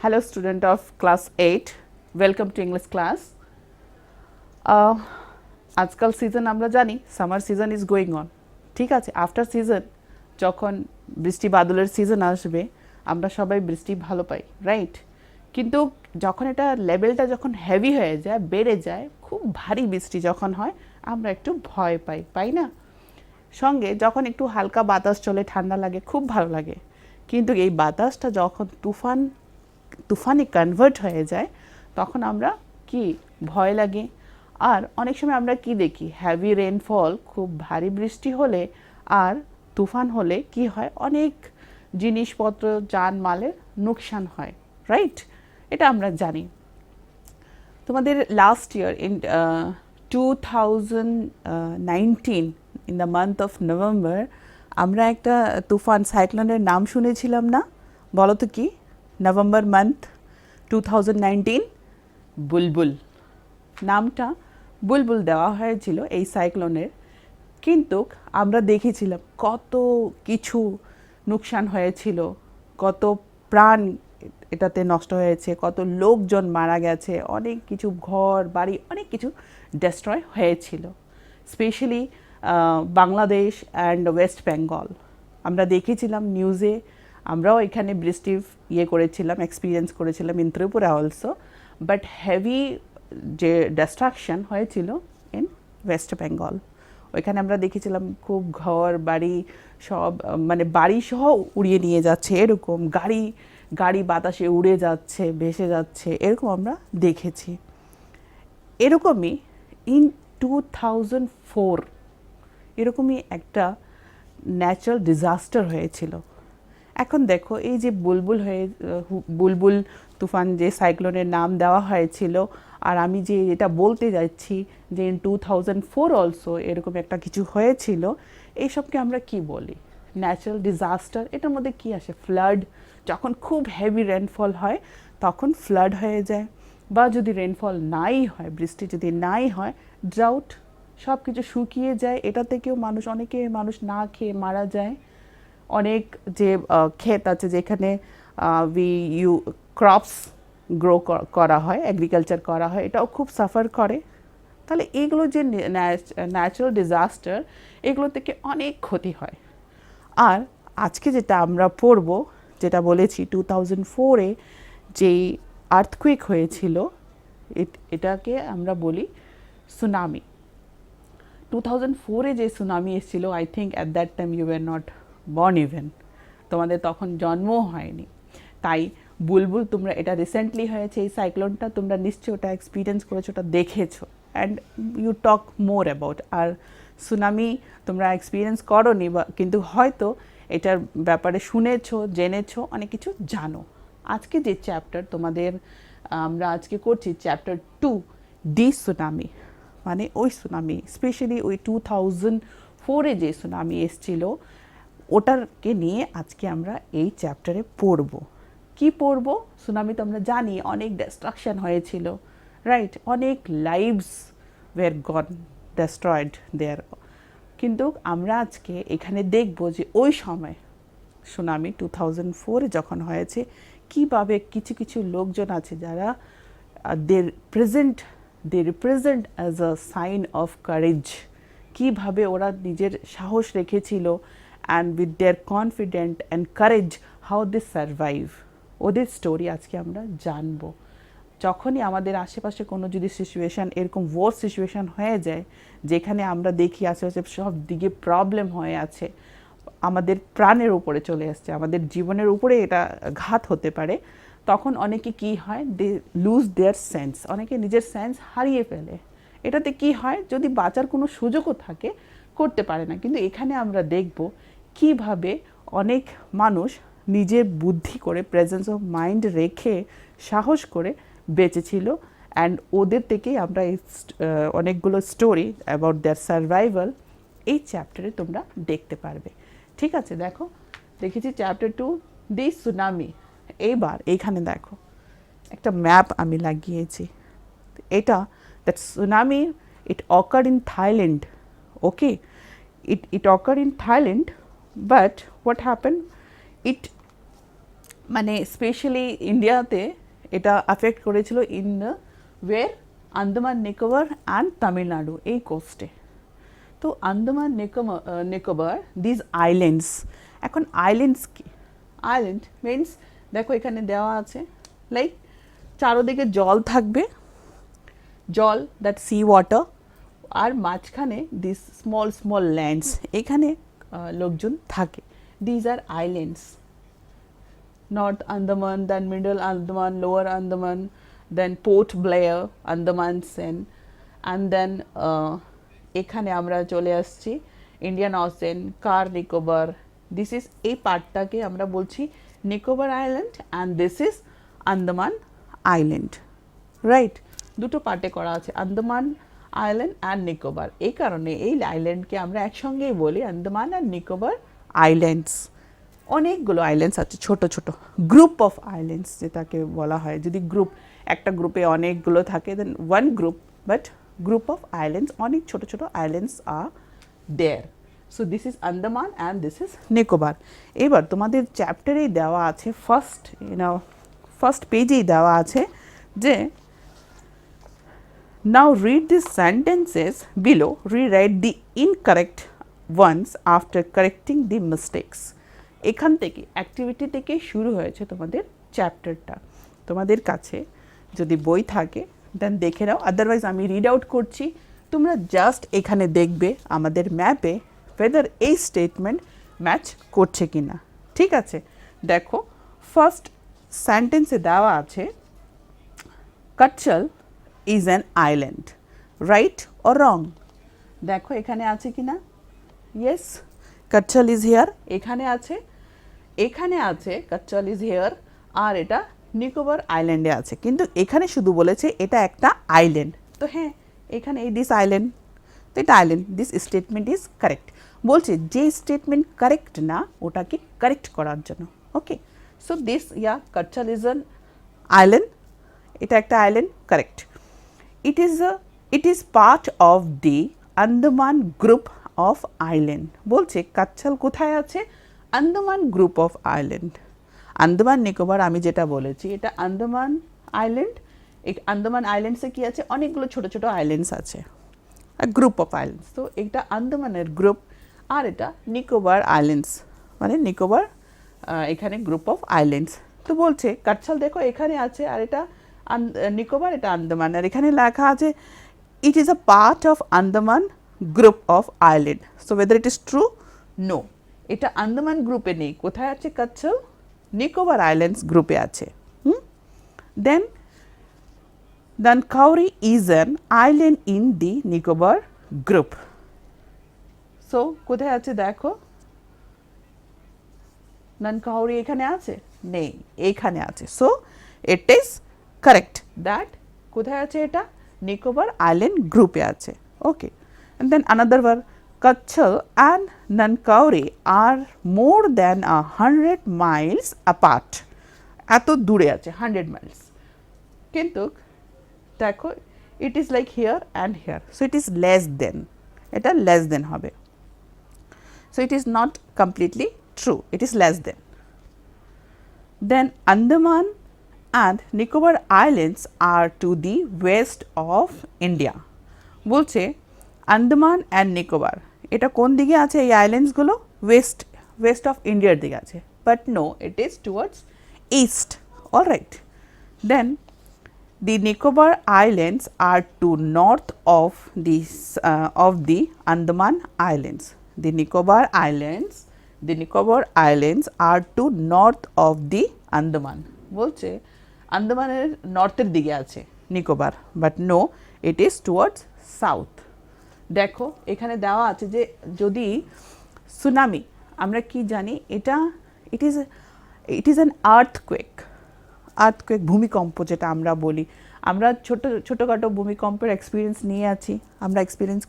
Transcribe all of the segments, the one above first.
Hello student of class 8, welcome to English class. আজকাল season আমরা জানি summer season is going on, ঠিক আছে। আফটার সিজন যখন বৃষ্টি বাদলের সিজন আসবে আমরা সবাই বৃষ্টি ভালো পাই, রাইট। কিন্তু যখন এটা লেভেলটা যখন হেভি হয়ে যায়, বেড়ে যায়, খুব ভারী বৃষ্টি যখন হয় আমরা একটু ভয় পাই, পাই না? সঙ্গে যখন একটু হালকা বাতাস চলে, ঠান্ডা লাগে, খুব ভালো লাগে। কিন্তু এই বাতাসটা যখন তুফানে কনভার্ট হয়ে যায় তখন আমরা কি ভয় লাগে। আর অনেক সময় আমরা কি দেখি, হ্যাভি রেনফল, খুব ভারী বৃষ্টি হলে আর তুফান হলে কি হয়, অনেক জিনিসপত্র জানমালের লোকসান হয়, রাইট। এটা আমরা জানি। তোমাদের last year in 2019 in the month of November আমরা একটা তুফান সাইক্লোনের নাম শুনেছিলাম না? বলো তো কি নভেম্বর মান্থ 2019? বুলবুল। নামটা বুলবুল দেওয়া হয়েছিল এই সাইক্লোনের। কিন্তু আমরা দেখেছিলাম কত কিছু নুকসান হয়েছিল, কত প্রাণ এটাতে নষ্ট হয়েছে, কত লোকজন মারা গেছে, অনেক কিছু ঘর বাড়ি অনেক কিছু ডেস্ট্রয় হয়েছিল, specially Bangladesh and West Bengal. আমরা দেখেছিলাম নিউজে, আমরাও এখানে বৃষ্টি করেছিলাম, এক্সপিরিয়েন্স করেছিলাম in Tripura also. But heavy যে ডিস্ট্রাকশন হয়েছিল ইন ওয়েস্ট বেঙ্গল, ওইখানে আমরা দেখেছিলাম খুব ঘর বাড়ি সব, মানে বাড়ি সহ উড়িয়ে নিয়ে যাচ্ছে, এরকম গাড়ি গাড়ি বাতাসে উড়ে যাচ্ছে, ভেসে যাচ্ছে, এরকম আমরা দেখেছি। এরকমই ইন 2004 এরকমই একটা ন্যাচারাল ডিজাস্টার হয়েছিল। এখন দেখো এই যে বুলবুল তুফান যে সাইক্লোনের নাম দেওয়া হয়েছিল, আর আমি যে এটা বলতে যাচ্ছি যে ইন 2004 অলসো এরকম একটা কিছু হয়েছিল, এইসবকে আমরা কি বলি? Natural disaster. এটার মধ্যে কি আসে? ফ্লাড। যখন খুব হেভি রেনফল হয় তখন ফ্লাড হয়ে যায়, বা যদি রেনফল নাই হয়, বৃষ্টি যদি নাই হয়, ড্রাউট, সব কিছু শুকিয়ে যায়। এটা থেকেও অনেকে মানুষ না খেয়ে মারা যায়। অনেক যে ক্ষেত আছে যেখানে ক্রপস গ্রো করা হয়, এগ্রিকালচার করা হয়, এটাও খুব সাফার করে। তাহলে এগুলো যে ন্যাচারাল ডিজাস্টার, এগুলো থেকে অনেক ক্ষতি হয়। আর আজকে যেটা আমরা পড়ব, যেটা বলেছি 2004-এ যেই আর্থকুইক হয়েছিল, এটাকে আমরা বলি সুনামি। 2004-এ যে সুনামি এসেছিল, I think at that time you were not born even, তোমাদের তখন জন্মও হয়নি। তাই বুলবুল, তোমরা এটা রিসেন্টলি হয়েছে এই সাইক্লোনটা, তোমরা নিশ্চয়ই ওটা এক্সপিরিয়েন্স করেছো, ওটা দেখেছো, and you talk more about. আর সুনামি তোমরা এক্সপিরিয়েন্স করোনি, বা কিন্তু হয়তো এটার ব্যাপারে শুনেছো, জেনেছো, অনেক কিছু জানো। আজকে যে চ্যাপ্টার তোমাদের আমরা আজকে করছি, চ্যাপ্টার 2, ডি সুনামি, মানে ওই সুনামি, স্পেশালি ওই 2004-এ যে সুনামি এসছিল ওটাকে নিয়ে আজকে আমরা এই চ্যাপ্টারে পড়ব। কি পড়ব? সুনামি তো আমরা জানি অনেক ডিস্ট্রাকশন হয়েছিল, রাইট, অনেক লাইভস ওয়্যার গন ডেস্ট্রয়েড দেয়ার। কিন্তু আমরা আজকে এখানে দেখব যে ওই সময় সুনামি 2004-এ যখন হয়েছে, কীভাবে কিছু কিছু লোকজন আছে যারা they represent as a sign of courage, কীভাবে ওরা নিজের সাহস রেখেছিল, and with their confident and courage how they survive, ওদের স্টোরি আজকে আমরা জানবো। যখনই আমাদের আশেপাশে কোনো যদি সিচুয়েশান এরকম ওয়ার্স সিচুয়েশান হয়ে যায়, যেখানে আমরা দেখি আশেপাশে সব দিকে প্রবলেম হয়ে আছে, আমাদের প্রাণের উপরে চলে আসছে, আমাদের জীবনের উপরে এটা ঘাত হতে পারে, তখন অনেকে কি হয়, দে লুজ দেয়ার সেন্স, অনেকে নিজের সেন্স হারিয়ে ফেলে। এটাতে কি হয়, যদি বাঁচার কোনো সুযোগও থাকে করতে পারে না। কিন্তু এখানে আমরা দেখব কিভাবে অনেক মানুষ নিজের বুদ্ধি করে, প্রেজেন্স অফ মাইন্ড রেখে, সাহস করে বেঁচেছিল, অ্যান্ড ওদের থেকেই আমরা এই অনেকগুলো স্টোরি অ্যাবাউট দেয়ার সার্ভাইভাল এই চ্যাপ্টারে তোমরা দেখতে পারবে। ঠিক আছে, দেখো দেখেছি চ্যাপ্টার 2, দি সুনামি। এইবার এইখানে দেখো একটা ম্যাপ আমি লাগিয়েছি। এটা that tsunami, it occurred in Thailand, okay, it occurred in Thailand, but what happened, it মানে স্পেশালি ইন্ডিয়াতে এটা অ্যাফেক্ট করেছিল ইন ওয়ের আন্দামান নিকোবর অ্যান্ড তামিলনাড়ু এই কোস্টে। তো আন্দামান নিকোবর দিজ আইল্যান্ডস, এখন আইল্যান্ডস কি? আইল্যান্ড মিনস দেখো এখানে দেওয়া আছে লাইক চারোদিকে জল থাকবে, জল দ্যাট সি ওয়াটার, আর মাঝখানে দিস স্মল স্মল ল্যান্ডস, এখানে লোকজন থাকে। These are islands, north Andaman, then middle Andaman, lower Andaman, then Port Blair, Andaman sea, and then এখানে আমরা চলে আসছি Indian ocean, Car Nicobar. This is এই পার্টটাকে আমরা বলছি Nicobar island and this is Andaman island, right? দুটো পার্টে করা আছে আন্দামান আইল্যান্ড অ্যান্ড নিকোবর। এই কারণে এই আইল্যান্ডকে আমরা একসঙ্গেই বলি আন্দামান অ্যান্ড নিকোবর আইল্যান্ডস। অনেকগুলো আইল্যান্ডস আছে, ছোট ছোট গ্রুপ অফ আইল্যান্ডস যেটাকে বলা হয়। যদি গ্রুপ, একটা গ্রুপে অনেকগুলো থাকে then one group, but group of islands, অনেক ছোট ছোট আইল্যান্ডস আর there. So this is Andaman and this is Nicobar. এবার তোমাদের চ্যাপ্টারেই দেওয়া আছে ফার্স্ট পেজেই দেওয়া আছে যে now read these sentences below, rewrite the incorrect ones after correcting the mistakes. এখান থেকে অ্যাক্টিভিটি থেকে শুরু হয়েছে তোমাদের চ্যাপ্টারটা। তোমাদের কাছে যদি বই থাকে দেন দেখে নাও, আদারওয়াইজ আমি রিড আউট করছি, তোমরা জাস্ট এখানে দেখবে আমাদের ম্যাপে ওয়েদার এই স্টেটমেন্ট ম্যাচ করছে কি না, ঠিক আছে? দেখো ফার্স্ট সেন্টেন্সে দেওয়া আছে কাচ্চল is an island, right or wrong? দেখো এখানে আছে কি না? yes, কাচ্চল is here, এখানে আছে, এখানে আছে কাচ্চল is here, আর এটা নিকোবর আইল্যান্ডে আছে, কিন্তু এখানে শুধু বলেছে এটা একটা আইল্যান্ড। তো হ্যাঁ, এখানে এই দিস আইল্যান্ড, তো এটা island, this statement is correct. বলছে যে স্টেটমেন্ট কারেক্ট না ওটাকে কারেক্ট করার জন্য, okay? So this Katchal is an island, এটা একটা island, correct. It is part of the Andaman group of island. বলছে কাচ্চল কোথায় আছে? Andaman group of island. Andaman Nicobar আমি যেটা বলেছি এটা আন্দামান আইল্যান্ড। এই আন্দামান আইল্যান্ডসে কি আছে? অনেকগুলো ছোট ছোট আইল্যান্ডস আছে, গ্রুপ অফ আইল্যান্ডস। তো এটা আন্দামানের গ্রুপ, আর এটা নিকোবর আইল্যান্ডস, মানে নিকোবর এখানে গ্রুপ অফ আইল্যান্ডস। তো বলছে কাচ্চল দেখো এখানে আছে, আর এটা নিকোবর, এটা আন্দামান, আর এখানে লেখা আছে it is a part of Andaman group of island. So weather it is true? No, এটা আন্দামান গ্রুপে নেই। কোথায় আছে কাচ্চল? নিকোবর আইল্যান্ডস গ্রুপে আছে। Then Nancowry is an island in the Nicobar group. So কোথায় আছে দেখো, নানকাউরি এখানে আছে? নেই, এইখানে আছে। So it is correct that কোথায় আছে এটা? নিকোবর আইল্যান্ড গ্রুপে আছে, okay? And then another one, Katchal and Nancowry are more than 100 miles apart. এত দূরে আছে 100 miles, কিন্তু দেখো it is like here and here, so it is less than, এটা লেস দেন হবে। So it is not completely true, it is less than. Then Andaman and Nicobar Islands are to the west of India. বলছে Andaman and Nicobar এটা কোন দিকে আছে? এই আইল্যান্ডসগুলো West of ইন্ডিয়ার দিকে আছে, but no, it is towards east, alright? Then the Nicobar Islands are to north of the Andaman Islands. The Nicobar Islands are to north of the Andaman. বলছে আন্দামানের নর্থের দিকে আছে Nicobar, but no, it is towards south. দেখো এখানে দেওয়া আছে যে যদি সুনামি, আমরা কি জানি এটা, ইট ইজ অ্যান আর্থকুয়েক, ভূমিকম্প যেটা আমরা বলি। আমরা ছোটোখাটো ভূমিকম্পের এক্সপিরিয়েন্স নিয়ে আছি, আমরা এক্সপিরিয়েন্স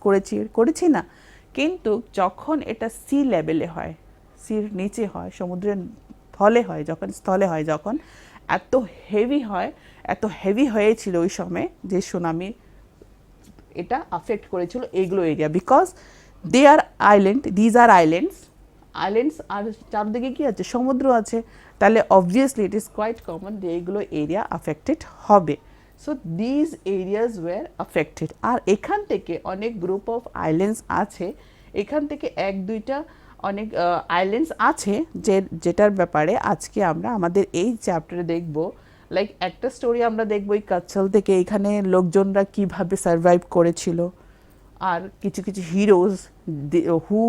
করেছি না? কিন্তু যখন এটা সি লেভেলে হয়, সির নিচে হয়, সমুদ্রের স্থলে হয় যখন এত হেভি হয়েছিল ওই সময় যে সুনামি এটা আফেক্ট করেছিল এইগুলো area, because these are islands islands আর চারদিকে কি আছে, সমুদ্র আছে, তাহলে obviously it is quite common যে এইগুলো এরিয়া আফেক্টেড হবে। So these areas were affected. আর এখান থেকে অনেক গ্রুপ অফ আইল্যান্ডস আছে, এখান থেকে এক দুইটা অনেক আইল্যান্ডস আছে যেটার ব্যাপারে আজকে আমরা আমাদের এই চ্যাপ্টারে দেখব। লাইক একটা স্টোরি আমরা দেখব এই কাচ্ছল থেকে, এখানে লোকজনরা কিভাবে সার্ভাইভ করেছিল, আর কিছু কিছু heroes who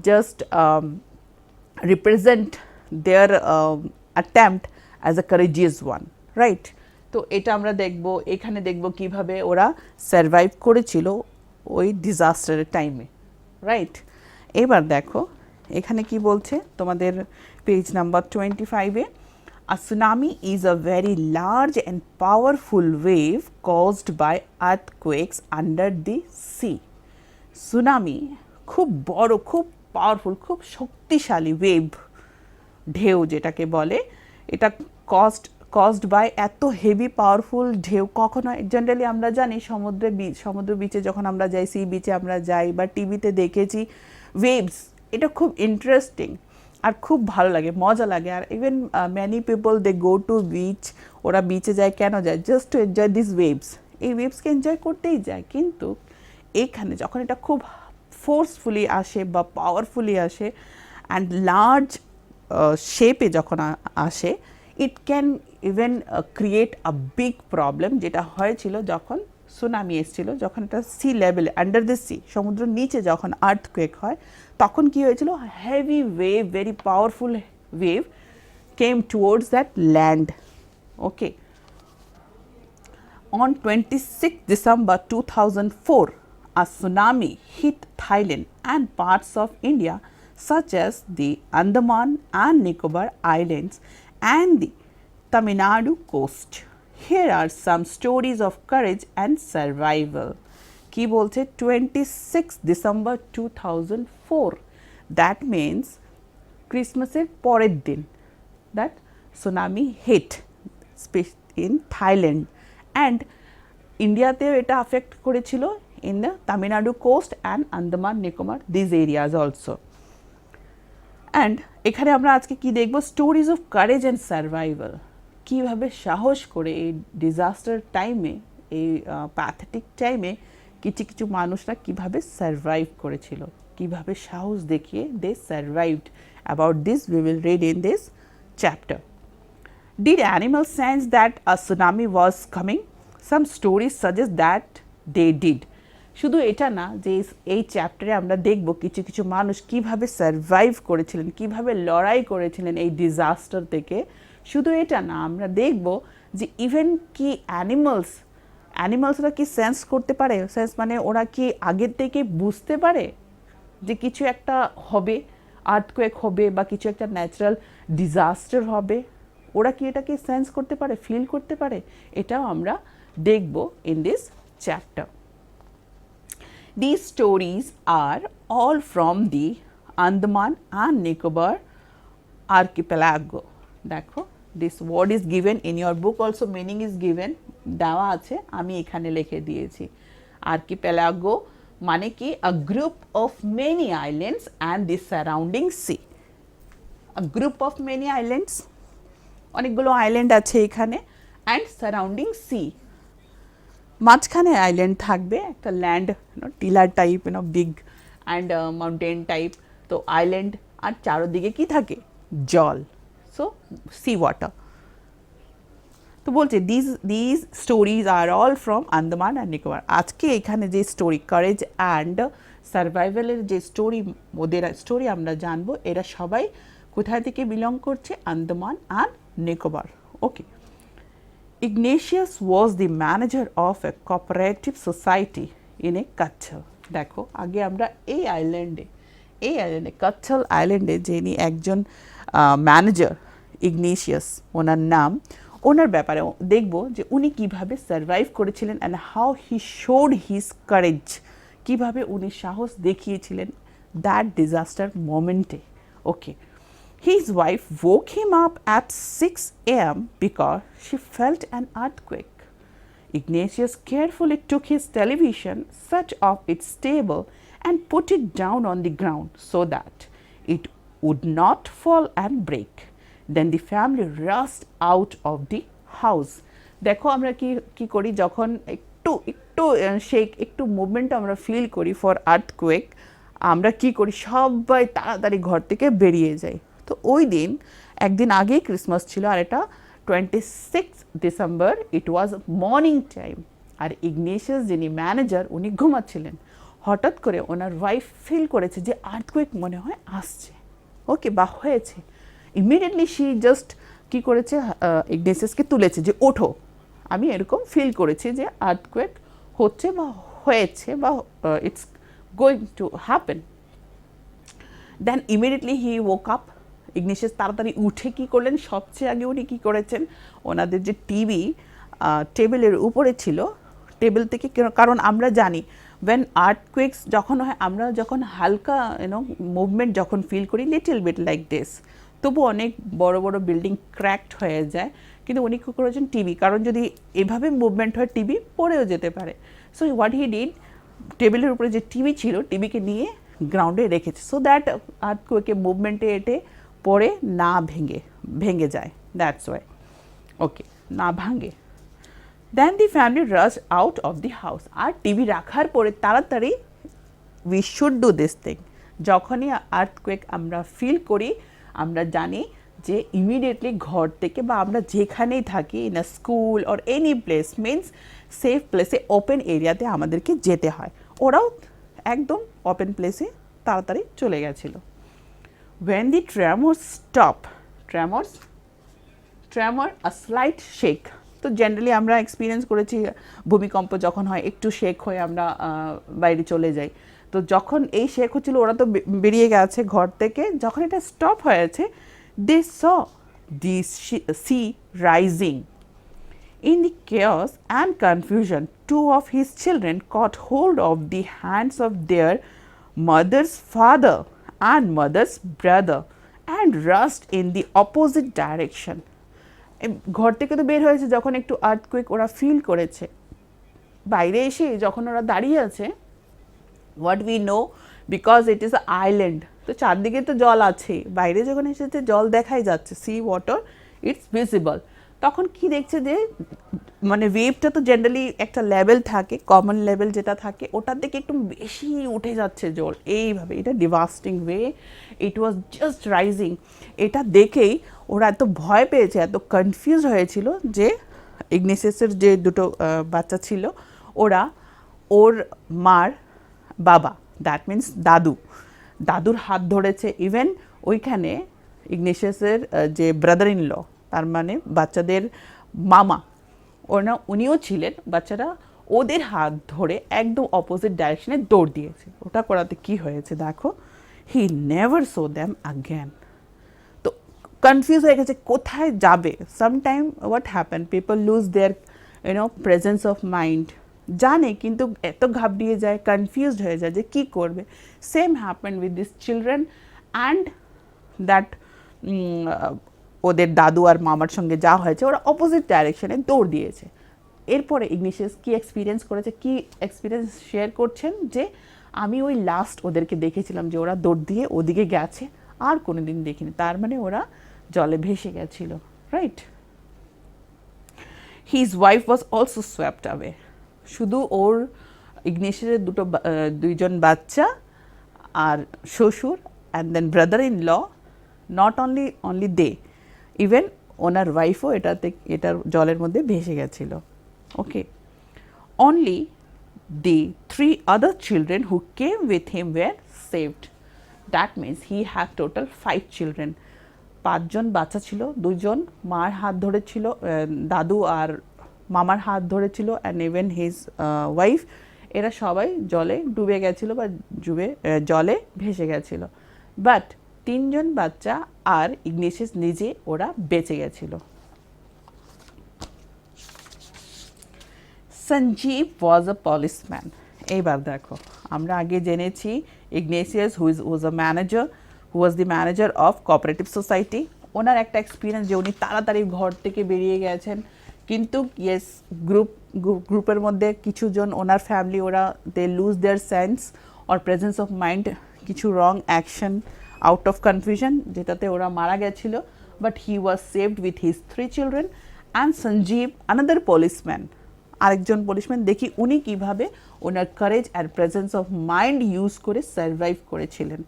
just represent their attempt as a courageous one, right? তো এটা আমরা দেখব, এখানে দেখব কিভাবে ওরা সার্ভাইভ করেছিল ওই ডিজাস্টারের টাইমে, রাইট? এবার দেখো এখানে কি বলছে তোমাদের পেজ নাম্বার 25-এ, a tsunami is a very large and powerful wave caused by earthquakes under the sea. Tsunami খুব বড়, খুব পাওয়ারফুল, খুব শক্তিশালী ওয়েভ, ঢেউ যেটাকে বলে, এটা কজড বাই এত হেভি পাওয়ারফুল ঢেউ কখনো জেনারেলি আমরা জানি সমুদ্র বিচে যখন আমরা যাই, সি বিচে আমরা যাই বা টিভিতে দেখেছি ওয়েভস, এটা খুব ইন্টারেস্টিং আর খুব ভালো লাগে, মজা লাগে। আর even many people they go to beach, ওরা বিচে যায় কেন যায়, just to enjoy this waves, এই ওয়েভসকে এনজয় করতেই যায়। কিন্তু এখানে যখন এটা খুব ফোর্সফুলি আসে বা পাওয়ারফুলি আসে অ্যান্ড লার্জ শেপে যখন আসে, it can even create a big problem, যেটা হয়েছিল যখন সুনামি এসেছিল, যখন এটা সি লেভেলে আন্ডার দ্য সি, সমুদ্র নিচে যখন আর্থকুয়েক হয়, তখন কি হয়েছিল, heavy wave, very powerful wave came towards that land. Okay, on 26 December 2004, a tsunami hit Thailand and parts of India such as the Andaman and Nicobar Islands and the Tamil Nadu coast. Here are some stories of courage and survival. কি বলছে 26 December 2004, that means ক্রিসমাসের পরের দিন, that tsunami hit in Thailand and ইন্ডিয়াতেও এটা affect করেছিল in the Tamil Nadu coast and Andaman Nicobar, these areas also. And এখানে আমরা আজকে কি দেখব, stories of courage and survival, কীভাবে সাহস করে এই ডিজাস্টার টাইমে, এই প্যাথেটিক টাইমে কিছু কিছু মানুষরা কীভাবে সার্ভাইভ করেছিল, কীভাবে সাহস দেখিয়ে they survived. About this we will read in this chapter. Did animals sense that a tsunami was coming? Some stories suggest that they did. শুধু এটা না যে এই চ্যাপ্টারে আমরা দেখব কিছু কিছু মানুষ কিভাবে সার্ভাইভ করেছিলেন, কিভাবে লড়াই করেছিলেন এই ডিজাস্টার থেকে। শুধু এটা না, আমরা দেখব যে ইভেন কি অ্যানিমালসরা কি সেন্স করতে পারে, সেন্স মানে ওরা কি আগের থেকে বুঝতে পারে যে কিছু একটা হবে, আর্থকুয়েক হবে বা কিছু একটা ন্যাচারাল ডিজাস্টার হবে, ওরা কি এটাকে সেন্স করতে পারে, ফিল করতে পারে, এটাও আমরা দেখব in this chapter. These stories are all from the Andaman and Nicobar archipelago. দেখো, this word is given in your book also, meaning is given, দেওয়া আছে, আমি এখানে লিখে দিয়েছি। আর্কিপেলাগো মানে কি, a group of many islands and the surrounding sea. A group of many islands, অনেকগুলো আইল্যান্ড আছে এখানে, অ্যান্ড সারাউন্ডিং সি, মাঝখানে আইল্যান্ড থাকবে, একটা ল্যান্ড টিলার type, big and mountain type, তো আইল্যান্ড, আর চারোদিকে কি থাকে, জল, সো সি ওয়াটার। তো বলছে these stories are all from Andaman and Nicobar. আজকে এখানে যে স্টোরি কারেজ অ্যান্ড সার্ভাইভালের যে ওদের স্টোরি আমরা জানবো, এরা সবাই কোথায় থেকে বিলং করছে, Andaman and Nicobar. Okay, Ignatius was the manager of a cooperative society in a Kachchal. দেখো, আগে আমরা এই আইল্যান্ডে কাচ্ছল আইল্যান্ডে যিনি একজন ম্যানেজার, ইগনেশিয়াস ওনার নাম, ওনার ব্যাপারে দেখব যে উনি কিভাবে সার্ভাইভ করেছিলেন and how he showed his courage, কিভাবে উনি সাহস দেখিয়েছিলেন দ্যাট ডিজাস্টার মোমেন্টে। ওকে, his wife woke him up at 6 a.m. because she felt an earthquake. Ignatius carefully took his television, set off its table and put it down on the ground so that it would not fall and break. Then the family rushed out of the house. দেখো আমরা কি কি করি যখন একটু একটু shake একটু movement আমরা ফিল করি ফর আর্থকুয়েক, আমরা কি করি সবাই তাড়াতাড়ি ঘর থেকে বেরিয়ে যাই। তো ওই দিন একদিন আগেই ক্রিসমাস ছিল, আর এটা 26 ডিসেম্বর, ইট ওয়াজ মর্নিং টাইম। আর ইগনেশিয়াস যিনি ম্যানেজার উনি ঘুমাচ্ছিলেন। হঠাৎ করে ওনার ওয়াইফ ফিল করেছে যে আর্থকুয়েক মনে হয় আসছে, ওকে বা হয়েছে। ইমিডিয়েটলি শি জাস্ট কী করেছে, ইগনেসিয়াসকে তুলেছে যে ওঠো, আমি এরকম ফিল করেছি যে আর্থকুয়েক হচ্ছে বা হয়েছে বা it's going to happen. Then immediately he woke up. Ignatius তাড়াতাড়ি উঠে কী করলেন, সবচেয়ে আগে উনি কী করেছেন, ওনাদের যে টিভি টেবিলের উপরে ছিল, টেবিল থেকে, কারণ আমরা জানি when earthquakes যখন হয়, আমরা যখন হালকা মুভমেন্ট যখন ফিল করি লিটল বিট লাইক দিস, তবু অনেক বড় বড় বিল্ডিং ক্র্যাকড হয়ে যায়। কিন্তু উনি কী করেছেন, টিভি, কারণ যদি এভাবে মুভমেন্ট হয় টিভি পড়েও যেতে পারে। সো হোয়াট হি ডিড, টেবিলের উপরে যে টিভি ছিল টিভিকে নিয়ে গ্রাউন্ডে রেখেছে, সো দ্যাট আর্থকুয়েকে মুভমেন্টে এটে পড়ে না ভেঙে যায়, দ্যাটস ওয়াই, ওকে, না ভাঙে। Then the family rush out of the house. আর টিভি রাখার পরে তাড়াতাড়ি we should do this thing. যখনই আর্থকুয়েক আমরা ফিল করি, আমরা জানি যে ইমিডিয়েটলি ঘর থেকে বা আমরা যেখানেই থাকি, in a school or any place, means safe প্লেসে, ওপেন এরিয়াতে আমাদেরকে যেতে হয়। ওরাও একদম ওপেন প্লেসে তাড়াতাড়ি চলে গেছিলো। When the tremors stop, tremor a slight shake. তো জেনারেলি আমরা এক্সপিরিয়েন্স করেছি ভূমিকম্প যখন হয় একটু শেক হয়ে আমরা বাইরে চলে যাই। তো যখন এই শেক হচ্ছিল ওরা তো বেরিয়ে গেছে ঘর থেকে, যখন এটা স্টপ হয়েছে, they saw the sea rising. In the chaos and confusion, two of his children caught hold of the hands of their mother's father and mother's brother and rushed in the opposite direction. ঘর থেকে তো বের হয়েছে যখন একটু earthquake ওরা feel করেছে, বাইরে এসে যখন ওরা দাঁড়িয়ে আছে, what we know, because it is island, তো চারদিকে তো জল আছে, বাইরে যখন এসেছে জল দেখাই যাচ্ছে, সি ওয়াটার, ইটস ভিজিবল। তখন কি দেখছে যে মানে ওয়েভটা তো জেনারেলি একটা লেভেল থাকে, কমন লেভেল যেটা থাকে, ওটার দিকে একটু বেশি উঠে যাচ্ছে জল, এইভাবে, এটা ডিভাস্টিং way, it was just rising. এটা দেখেই ওরা এত ভয় পেয়েছে, এত কনফিউজ হয়েছিল যে ইগনেসিয়াসের যে দুটো বাচ্চা ছিল, ওরা ওর মার বাবা, দ্যাট মিন্স দাদুর হাত ধরেছে। ইভেন ওইখানে ইগনেসিয়াসের যে ব্রাদার ইন ল, তার মানে বাচ্চাদের মামা, উনিও ছিলেন। বাচ্চারা ওদের হাত ধরে একদম অপোজিট ডাইরেকশনে দৌড় দিয়েছে। ওটা করাতে কি হয়েছে দেখো, he never so them again. তো কনফিউজ হয়ে গেছে কোথায় যাবে। Sometime what happen, people loose there presence of mind, জানে কিন্তু এত ঘাবড়িয়ে যায়, কনফিউজড হয়ে যায় যে কী করবে। Same happen with this children and that ওদের দাদু আর মামার সঙ্গে যা হয়েছে, ওরা অপোজিট ডাইরেকশনে দৌড় দিয়েছে। এরপরে ইগনেসিয়াস কী এক্সপিরিয়েন্স করেছে, কী এক্সপিরিয়েন্স শেয়ার করছেন, যে আমি ওই লাস্ট ওদেরকে দেখেছিলাম যে ওরা দৌড় দিয়ে ওদিকে গেছে, আর কোনো দিন দেখিনি। তার মানে ওরা জলে ভেসে গেছিল, right. His wife was also swept away. শুধু ওর ইগনেসিয়াসের দুইজন বাচ্চা আর শ্বশুর and then brother in law, not only they, even ওনার ওয়াইফও এটার জলের মধ্যে ভেসে গেছিল, okay. Only the 3 other children who came with him were saved. That means he had total 5 children. 5 জন বাচ্চা ছিল, 2 জন মার হাত ধরেছিল, দাদু আর মামার হাত ধরেছিল, অ্যান্ড ইভেন হিজ ওয়াইফ, এরা সবাই জলে ডুবে গেছিলো বা জলে ভেসে গেছিলো। বাট 3 জন বাচ্চা আর ইগনেসিয়াস নিজে, ওরা বেঁচে গেছিল। সঞ্জীব ওয়াজ আ পলিসম্যান। এইবার দেখো, আমরা আগে জেনেছি Ignatius was a manager, who was the manager of cooperative society. ওনার একটা এক্সপিরিয়েন্স যে উনি তাড়াতাড়ি ঘর থেকে বেরিয়ে গেছেন, কিন্তু ইয়েস গ্রুপের মধ্যে কিছুজন, ওনার ফ্যামিলি, ওরা they lose their sense or presence of mind, কিছু wrong action out of confusion, যেটাতে ওরা মারা গেছিল, but he was saved with his 3 children and Sanjeev another policeman, আরেকজন পুলিশম্যান, দেখি উনি কিভাবে ওনার courage and presence of mind use করে সার্ভাইভ করেছিলেন।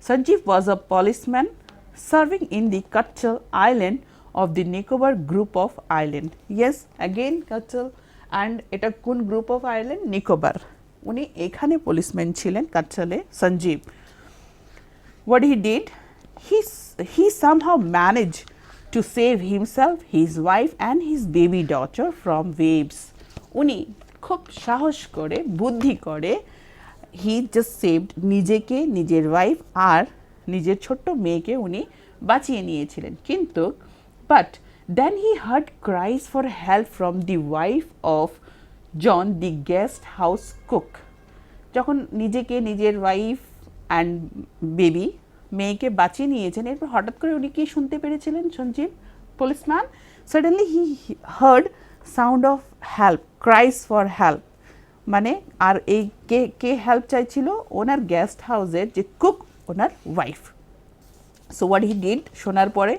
সঞ্জীব ওয়াজ আ policeman serving in the Kachal Island of the Nicobar group of island. Yes, again Kachal, and এটা কোন group of island? Nicobar. উনি এখানে পুলিশম্যান ছিলেন কাচ্চালে, Sanjeev. What he did, he somehow managed to save himself, his wife and his baby daughter from waves. উনি খুব সাহস করে, বুদ্ধি করে, হি জাস্ট সেভড, নিজেকে, নিজের ওয়াইফ আর নিজের ছোট্ট মেয়েকে উনি বাঁচিয়ে নিয়েছিলেন। কিন্তু but then he heard cries for help from the wife of John the guest house cook. যখন নিজেকে, নিজের ওয়াইফ অ্যান্ড বেবি, মেয়েকে বাঁচিয়ে নিয়েছেন, এরপর হঠাৎ করে উনি কি শুনতে পেরেছিলেন Sanjeev policeman? Suddenly he heard sound of help, cries for help, মানে আর এই কে কে হেল্প চাইছিল? ওনার গেস্ট হাউসের যে কুক, ওনার wife. So what he did, শোনার পরে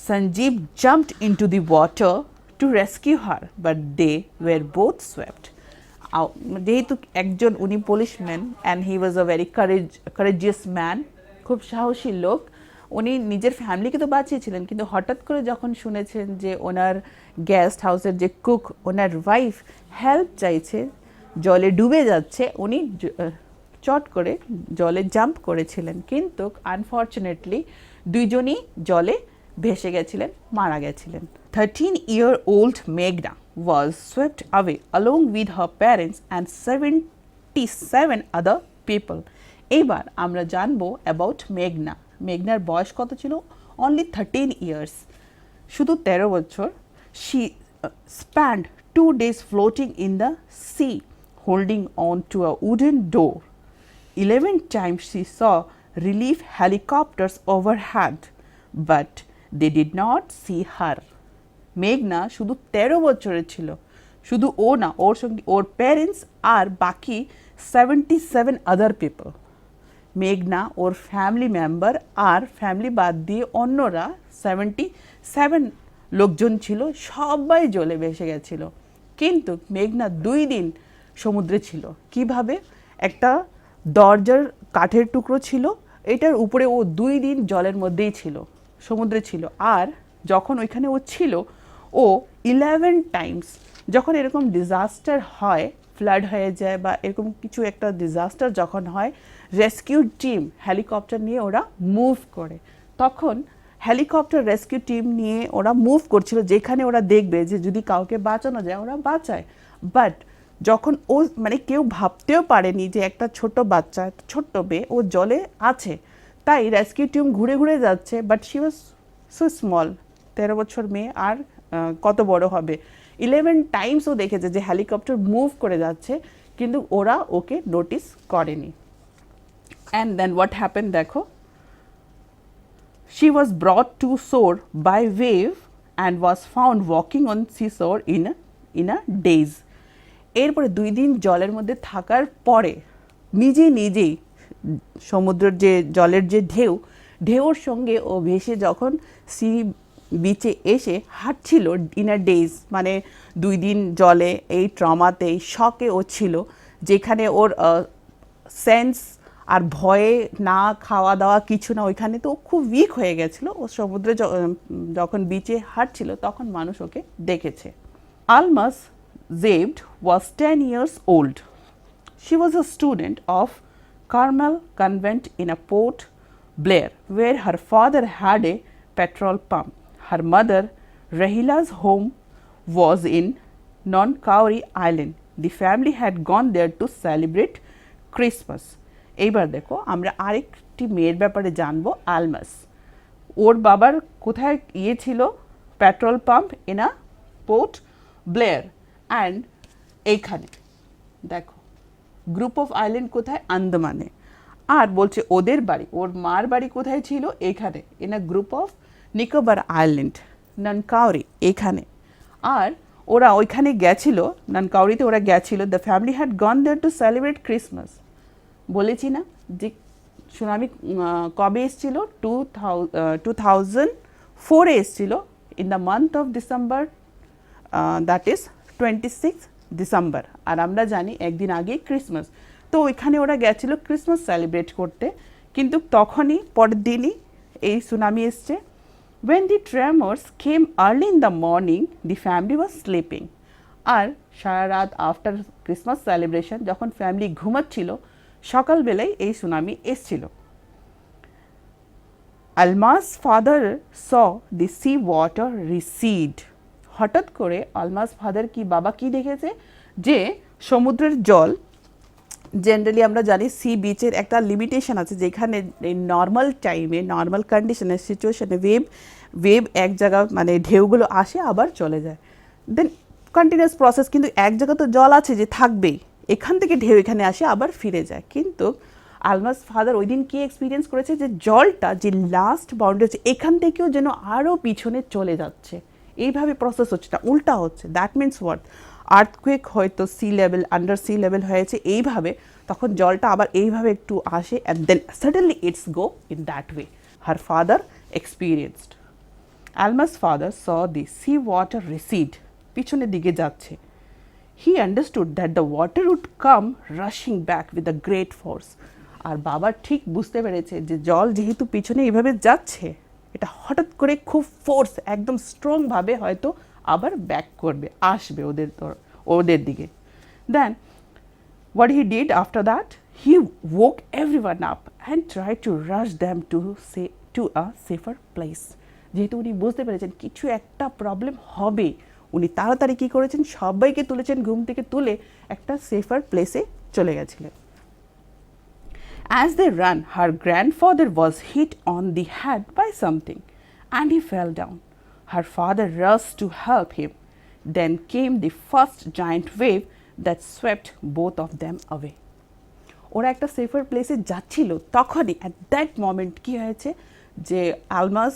Sanjeev jumped into the water to rescue her, but they were both swept. যেহেতু একজন উনি policeman and he was a very courageous man, খুব সাহসী লোক, উনি নিজের ফ্যামিলিকে তো বাঁচিয়েছিলেন, কিন্তু হঠাৎ করে যখন শুনেছেন যে ওনার গেস্ট হাউসের যে কুক, ওনার ওয়াইফ হেল্প চাইছে, জলে ডুবে যাচ্ছে, উনি চট করে জলে জাম্প করেছিলেন, কিন্তু আনফর্চুনেটলি দুইজনই জলে ভেসে গেছিলেন, মারা গেছিলেন। 13-year-old Meghna was swept away along with her parents and 77 other people. এইবার আমরা জানবো অ্যাবাউট মেঘনা। মেঘনার বয়স কত ছিল? অনলি 13 ইয়ার্স, শুধু 13 বছর। She spend 2 days floating in the sea, holding on to a wooden door. 11 times she saw relief helicopters overhead, but they did not see her. মেঘনা শুধু 13 বছরের ছিল, শুধু ও না, ওর সঙ্গে ওর প্যারেন্টস আর বাকি 77 আদার পিপল। মেঘনা, ওর ফ্যামিলি মেম্বার আর family বাদ দিয়ে অন্যরা 77 লোকজন ছিল, সবাই জলে ভেসে গেছিল। কিন্তু মেঘনা 2 দিন সমুদ্রে ছিল। কিভাবে? একটা দরজার কাঠের টুকরো ছিল, এটার উপরে ও 2 দিন জলের মধ্যেই ছিল, সমুদ্রে ছিল। আর যখন ওইখানে ও ছিল, ও 11 টাইমস, যখন এরকম ডিজাস্টার হয়, ফ্লাড হয়ে যায় বা এরকম কিছু একটা ডিজাস্টার যখন হয়, রেস্কিউ টিম হেলিকপ্টার নিয়ে ওরা মুভ করে। তখন হেলিকপ্টার রেস্কিউ টিম নিয়ে ওরা মুভ করছিল, যেখানে ওরা দেখবে যে যদি কাউকে বাঁচানো যায় ওরা বাঁচায়। বাট যখন ও, মানে কেউ ভাবতেও পারেনি যে একটা ছোট বাচ্চা, ছোট্ট মেয়ে ও জলে আছে, তাই রেস্কিউ টিম ঘুরে ঘুরে যাচ্ছে, but she was so small, 13 বছর মেয়ে আর কত বড় হবে। 11 টাইমস ও দেখেছে যে হেলিকপ্টার মুভ করে যাচ্ছে, কিন্তু ওরা ওকে নোটিস করেনি। অ্যান্ড দেন হোয়াট হ্যাপেন দেখো, she was brought to shore by wave and was found walking on seashore in a daze. এরপরে 2 দিন জলের মধ্যে থাকার পরে নিজেই সমুদ্রের যে জলের যে ঢেউর সঙ্গে ও ভেসে যখন সি বিচে এসে হাঁটছিল ইন আ ডেজ, মানে 2 দিন জলে, এই ট্রমাতে, এই শকে ও ছিল, যেখানে ওর সেন্স আর ভয়ে না খাওয়া দাওয়া কিছু না, ওইখানে তো খুব উইক হয়ে গেছিলো। ও সমুদ্রে যখন বিচে হাঁটছিল তখন মানুষ ওকে দেখেছে। Almas জেবড was 10 years old. She was a student of Carmel Convent in a Port Blair, where her father had a petrol pump. Her mother, Rahila's home, was in Non-Kauri Island. The family had gone there to celebrate Christmas. এইবার দেখো আমরা আরেকটি মেয়ের ব্যাপারে জানবো, আলমাস। ওর বাবার কোথায় ছিল? Petrol pump in a port Blair. And এইখানে দেখো গ্রুপ অফ আইল্যান্ড কোথায়? আন্দামানে। আর বলছে ওদের বাড়ি, ওর মার বাড়ি কোথায় ছিল? এখানে, in a group of Nicobar island, Nancowry, এখানে। আর ওরা ওইখানে গেছিল, ননকাউরিতে ওরা গেছিল। The family had gone there to celebrate Christmas. বলেছি না যে সুনামি কবে এসেছিল 2004-এ এসেছিল in the month of December, that is 26 December. আর আমরা জানি একদিন আগে ক্রিসমাস, তো ওইখানে ওরা গেছিলো ক্রিসমাস সেলিব্রেট করতে, কিন্তু তখনই পরের দিনই এই সুনামি এসছে। When the tremors came early in the morning, the family was sleeping. আর সারা রাত আফটার ক্রিসমাস সেলিব্রেশন যখন ফ্যামিলি ঘুমাচ্ছিল, সকালবেলায় এই সুনামি এসছিল। Almas father saw the sea water রিসিড। হঠাৎ করে আলমাস ফাদার কি বাবা কি দেখেছে, যে সমুদ্রের জল, জেনারেলি আমরা জানি সি বিচের একটা লিমিটেশন আছে, যেখানে এই নর্মাল টাইমে নর্মাল কন্ডিশনে সিচুয়েশনে ওয়েভ এক জায়গা মানে ঢেউগুলো আসে আবার চলে যায়, দেন কন্টিনিউয়াস প্রসেস, কিন্তু এক জায়গা তো জল আছে যে থাকবেই, এখান থেকে ঢেউ এখানে আসে আবার ফিরে যায়। কিন্তু আলমাস ফাদার ওই দিন কি এক্সপিরিয়েন্স করেছে, যে জলটা যে লাস্ট বাউন্ডারি আছে এখান থেকেও যেন আরও পিছনে চলে যাচ্ছে, এইভাবে প্রসেস হচ্ছে, না উল্টা হচ্ছে। দ্যাট মিনস হোয়াট, আর্থকুয়েক হয়তো sea level under sea level হয়েছে এইভাবে, তখন জলটা আবার এইভাবে একটু আসে and then suddenly it's go in that way. Her father experienced. Almas father saw the sea water recede, পিছনের দিকে যাচ্ছে। He understood that the water would come rushing back with a great force. আর বাবা ঠিক বুঝতে পেরেছে যে জল যেহেতু পিছনে এইভাবে যাচ্ছে, এটা হঠাৎ করে খুব ফোর্স একদম স্ট্রংভাবে হয়তো আবার ব্যাক করবে, আসবে ওদের দিকে। দেন what he did after that, he woke everyone up and tried to rush them to a safer place. যেহেতু উনি বুঝতে পেরেছেন কিছু একটা প্রবলেম হবে, উনি তাড়াতাড়ি কী করেছেন, সবাইকে তুলেছেন ঘুম থেকে তুলে একটা সেফার প্লেসে চলে গেছিলেন। As they ran, her grandfather was hit on the head by something and he fell down. Her father rushed to help him. Then came the first giant wave that swept both of them away. ওরা একটা safer প্লেসে যাচ্ছিল, তখনই at that moment কী হয়েছে, যে Almas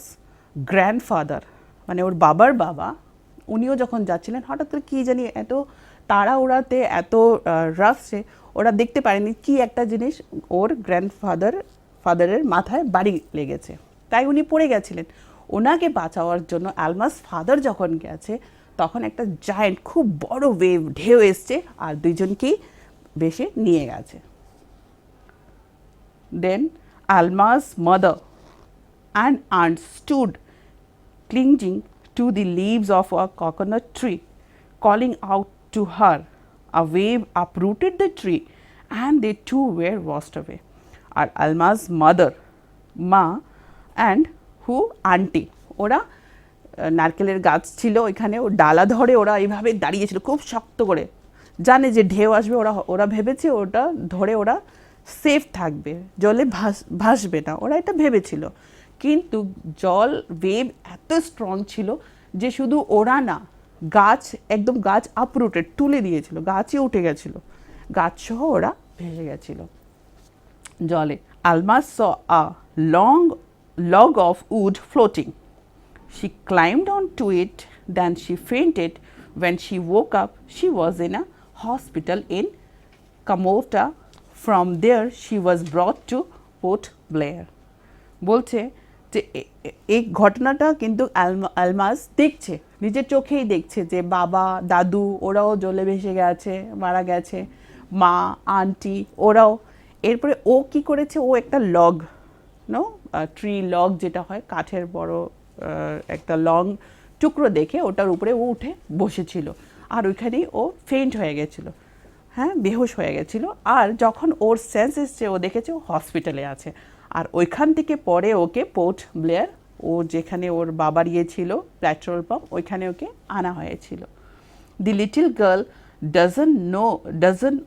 grandfather মানে ওর বাবার বাবা, উনিও যখন যাচ্ছিলেন, হঠাৎ করে কী জানি এত তাড়া ওড়াতে এত রাশে ওরা দেখতে পারেনি কি একটা জিনিস ওর ফাদারের মাথায় বাড়ি লেগেছে, তাই উনি পড়ে গেছিলেন। ওনাকে বাঁচাওয়ার জন্য আলমাস ফাদার যখন গেছে, তখন একটা জায়েন্ট খুব বড় ওয়েভ ঢেউ এসছে আর দুইজনকেই বেশে নিয়ে গেছে। Then Almas mother and aunt stood clinging to the leaves of a coconut tree, calling out to her. A wave uprooted the tree and they too were washed away. আর আলমাস মাদার, মা, and who aunty, ওরা নারকেলের গাছ ছিল ওইখানে, ও ডালা ধরে ওরা এইভাবে দাঁড়িয়েছিল খুব শক্ত করে, জানে যে ঢেউ আসবে, ওরা ভেবেছে ওটা ধরে ওরা সেফ থাকবে, জলে ভাসবে না, ওরা এটা ভেবেছিল। কিন্তু জল ওয়েভ এত স্ট্রং ছিল যে শুধু ওরা না, গাছ একদম গাছ আপরুটেড তুলে দিয়েছিল, গাছই উঠে গেছিল, গাছ সহ ওরা ভেসে গেছিল জলে। Almas saw a long log of wood floating. She climbed onto it, then she fainted. When she woke up, she was in a hospital in Kamota. From there, she was brought to Port Blair. বলছে যে এই ঘটনাটা কিন্তু আলমাস দেখছে, নিজের চোখেই দেখছে যে বাবা দাদু ওরাও জলে ভেসে গেছে, মারা গেছে, মা আন্টি ওরাও। এরপরে ও কি করেছে, ও একটা লগ ট্রি লগ যেটা হয় কাঠের বড় একটা লং টুকরো দেখে ওটার উপরে ও উঠে বসেছিল, আর ওইখানেই ও ফেইন্ট হয়ে গেছিলো, হ্যাঁ বেহুশ হয়ে গেছিলো। আর যখন ওর সেন্স এসছে, ও দেখেছে ও হসপিটালে আছে, আর ওইখান থেকে পরে ওকে পোর্ট ব্লেয়ার, ও যেখানে ওর বাবার ইয়ে ছিল পেট্রোল পাম্প, ওইখানে ওকে আনা হয়েছিল। The little girl doesn't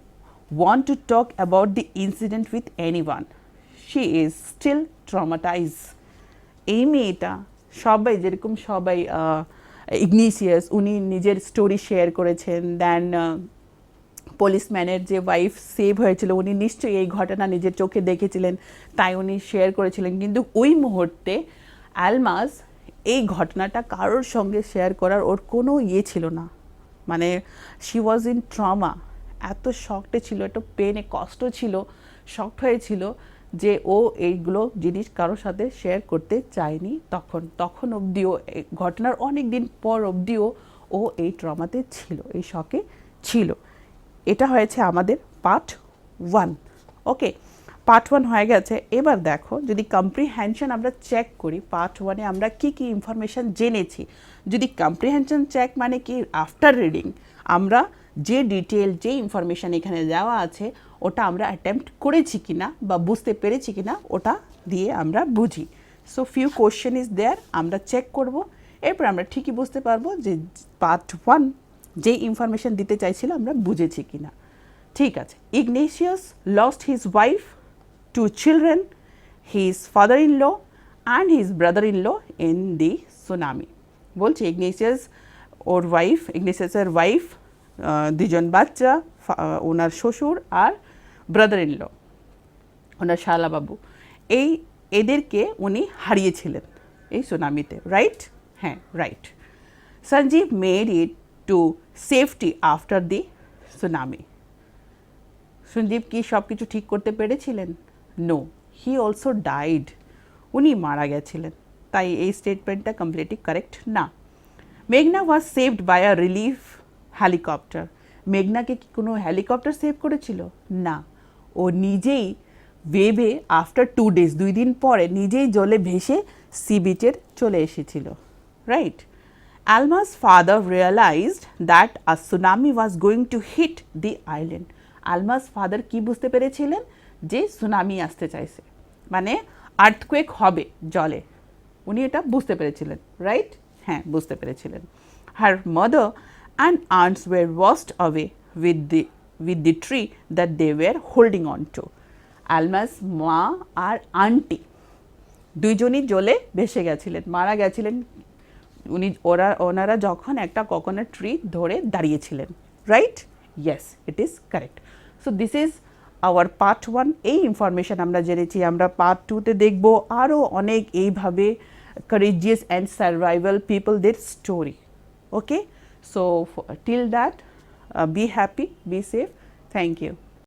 want to talk about the incident with anyone. She is still traumatized. এই মেয়েটা সবাই যেরকম সবাই ইগনিসিয়াস উনি নিজের স্টোরি শেয়ার করেছেন, দেন পুলিশম্যানের যে ওয়াইফ সেভ হয়েছিল উনি নিশ্চয়ই এই ঘটনা নিজের চোখে দেখেছিলেন, তাই উনি শেয়ার করেছিলেন। কিন্তু ওই মুহূর্তে আলমাস এই ঘটনাটা কারোর সঙ্গে শেয়ার করার ওর কোনো ইয়ে ছিল না, মানে শি ওয়াজ ইন ট্রমা, এত শকডে ছিল, এত পেনে কষ্ট ছিল, শকড হয়েছিল যে ও এইগুলো জিনিস কারোর সাথে শেয়ার করতে চায়নি তখন অবধিও ঘটনার অনেক দিন পর অবধিও ও এই ট্রমাতে ছিল, এই শকে ছিল। এটা হয়েছে আমাদের পার্ট 1। ওকে, পার্ট 1 হয়ে গেছে। এবার দেখো যদি কম্প্রিহেনশন আমরা চেক করি, পার্ট 1-এ আমরা কি কি ইনফরমেশান জেনেছি। যদি কম্প্রিহেনশন চেক মানে কি, আফটার রিডিং আমরা যে ডিটেল যে ইনফরমেশান এখানে দেওয়া আছে ওটা আমরা অ্যাটেম্প্ট করেছি কিনা বা বুঝতে পেরেছি কিনা ওটা দিয়ে আমরা বুঝি। So few question is there, আমরা চেক করব, এরপর আমরা ঠিকই বুঝতে পারবো যে পার্ট 1 যে ইনফরমেশান দিতে চাইছিল আমরা বুঝেছি কিনা। ঠিক আছে। Ignatius lost his wife, 2 children, his father-in-law and his brother-in-law in the tsunami. বলছে ইগনেসিয়াস ওর ওয়াইফ, ইগনেসিয়াসের ওয়াইফ, 2 জন বাচ্চা, ওনার শ্বশুর আর ব্রাদার ইন ল, ওনার শালাবাবু, এদেরকে উনি হারিয়েছিলেন এই সুনামিতে, রাইট? হ্যাঁ, right. Sanjeev made it to safety after the tsunami. Sanjeev কি সব কিছু ঠিক করতে পেরেছিলেন? No, he also died. উনি মারা গেছিলেন, তাই এই স্টেটমেন্টটা কমপ্লিটলি কারেক্ট না। মেঘনা was saved by a relief helicopter. মেঘনাকে কি কোনো হেলিকপ্টার সেভ করেছিল? না, ও নিজেই ওয়েভে আফটার 2 days, 2 দিন পরে নিজেই জলে ভেসে সি বিচের চলে এসেছিল, right? Almas father realised that a tsunami was going to hit the island. Almas father কি বুঝতে পেরেছিলেন? যে সুনামি আসতে চাইছে, মানে আর্থকুয়েক হবে জলে, উনি এটা বুঝতে পেরেছিলেন, রাইট? হ্যাঁ, বুঝতে পেরেছিলেন। Her mother and aunts were washed away with the tree that they were holding on to. Almas মা আর আন্টি দুইজনই জলে ভেসে গেছিলেন, মারা গেছিলেন ওনারা যখন একটা কোকোনাট ট্রি ধরে দাঁড়িয়েছিলেন, right? Yes, it is correct. So this is our part 1। এই ইনফরমেশান আমরা জেনেছি। আমরা পার্ট 2-তে দেখব আরও অনেক এইভাবে courageous and survival people, their story. Okay, so till that, be happy, be safe. Thank you.